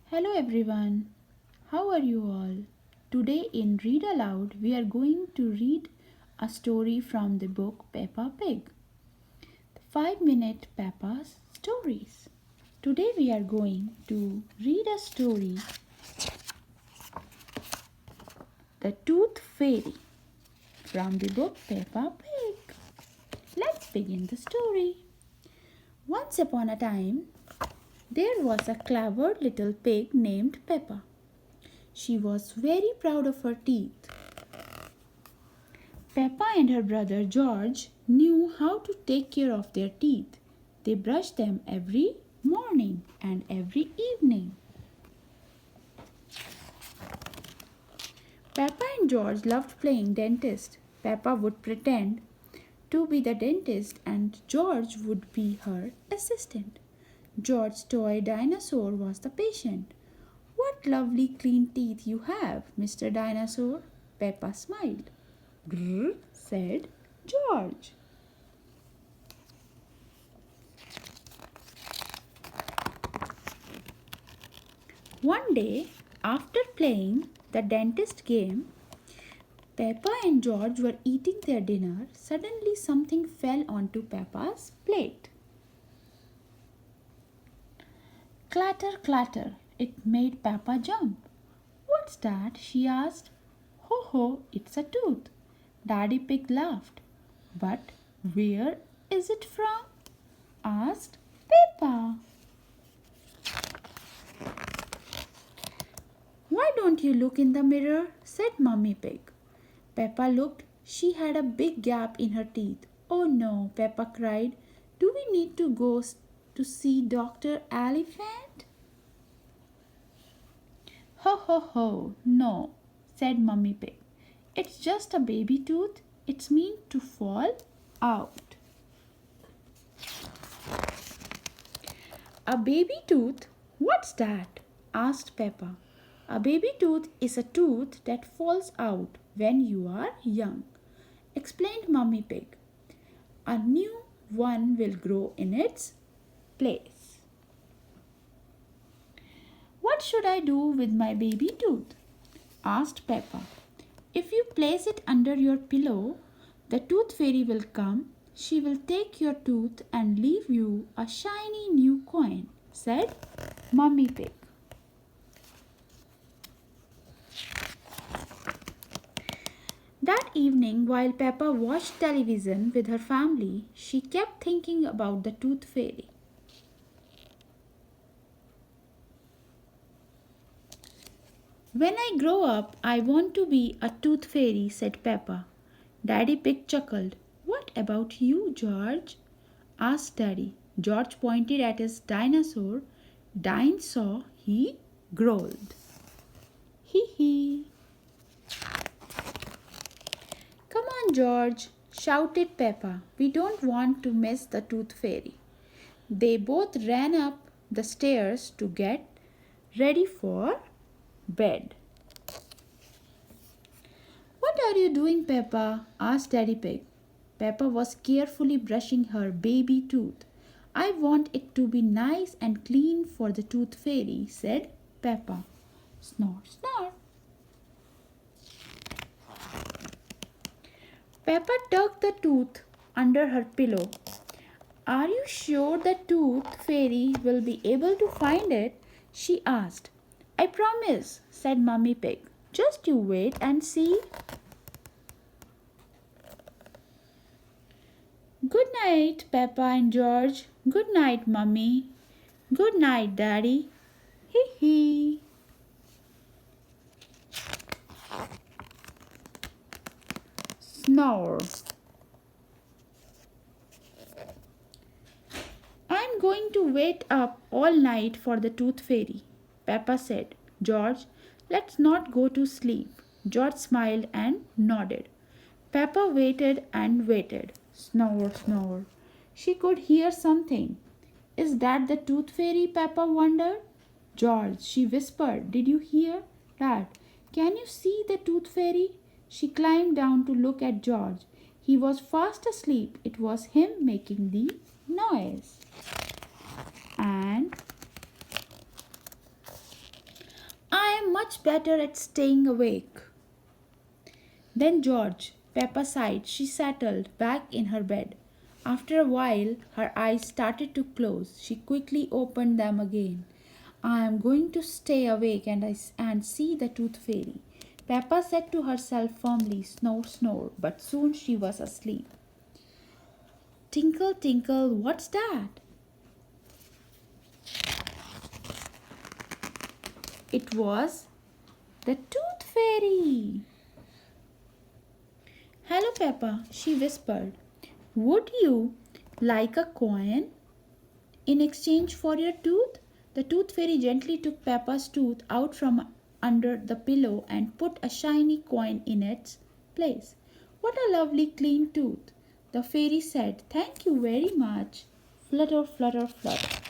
Hello everyone, how are you all? Today in Read Aloud, we are going to read a story from the book Peppa Pig, the 5-minute Peppa's Stories. Today we are going to read a story, The Tooth Fairy, from the book Peppa Pig. Let's begin the story. Once upon a time, there was a clever little pig named Peppa. She was very proud of her teeth. Peppa and her brother George knew how to take care of their teeth. They brushed them every morning and every evening. Peppa and George loved playing dentist. Peppa would pretend to be the dentist and George would be her assistant. George's toy dinosaur was the patient. "What lovely clean teeth you have, Mr. Dinosaur." Peppa smiled. "Grrr," said George. One day, after playing the dentist game, Peppa and George were eating their dinner. Suddenly, something fell onto Peppa's plate. Clatter, clatter. It made Peppa jump. "What's that?" she asked. "Ho ho, it's a tooth." Daddy Pig laughed. "But where is it from?" asked Peppa. "Why don't you look in the mirror?" said Mummy Pig. Peppa looked. She had a big gap in her teeth. "Oh no," Peppa cried. "Do we need to go to see Dr. Elephant?" "Ho ho ho, no," said Mummy Pig. "It's just a baby tooth. It's meant to fall out." "A baby tooth? What's that?" asked Peppa. "A baby tooth is a tooth that falls out when you are young," explained Mummy Pig. "A new one will grow in its place." "What should I do with my baby tooth?" asked Peppa. "If you place it under your pillow, the tooth fairy will come. She will take your tooth and leave you a shiny new coin," said Mummy Pig. That evening, while Peppa watched television with her family, she kept thinking about the tooth fairy. "When I grow up, I want to be a tooth fairy," said Peppa. Daddy Pig chuckled. "What about you, George?" asked Daddy. George pointed at his dinosaur. "Dine saw," he growled. "Hee hee." "Come on, George," shouted Peppa. "We don't want to miss the tooth fairy." They both ran up the stairs to get ready for bed. "What are you doing, Peppa?" asked Daddy Pig. Peppa was carefully brushing her baby tooth. "I want it to be nice and clean for the tooth fairy," said Peppa. Snore, snore. Peppa tucked the tooth under her pillow. "Are you sure the tooth fairy will be able to find it?" she asked. "I promise," said Mummy Pig. "Just you wait and see." "Good night, Peppa and George." "Good night, Mummy." "Good night, Daddy." Hee hee. Snore. "I'm going to wait up all night for the tooth fairy," Peppa said. "George, let's not go to sleep." George smiled and nodded. Peppa waited and waited. Snore, snore. She could hear something. "Is that the tooth fairy?" Peppa wondered. "George," she whispered, "did you hear that? Can you see the tooth fairy?" She climbed down to look at George. He was fast asleep. It was him making the noise. And much better at staying awake. Then George, Peppa sighed. She settled back in her bed. After a while, her eyes started to close. She quickly opened them again. I am going to stay awake and see the Tooth Fairy, Peppa said to herself firmly, snore, snore, but soon she was asleep. Tinkle, tinkle, what's that? It was the Tooth Fairy. Hello, Peppa, she whispered. Would you like a coin in exchange for your tooth? The Tooth Fairy gently took Peppa's tooth out from under the pillow and put a shiny coin in its place. What a lovely clean tooth! The fairy said, Thank you very much. Flutter, flutter, flutter.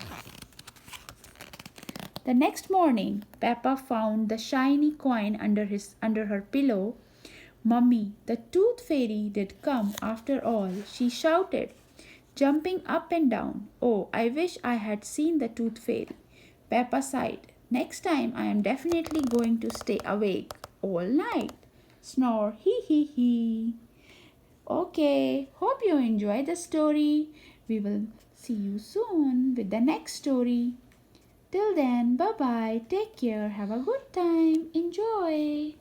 The next morning, Peppa found the shiny coin under her pillow. Mummy, the Tooth Fairy did come after all, she shouted, jumping up and down. Oh, I wish I had seen the Tooth Fairy. Peppa sighed. Next time I am definitely going to stay awake all night. Snore, hee hee hee. Okay, hope you enjoy the story. We will see you soon with the next story. Till then, bye bye. Take care. Have a good time. Enjoy.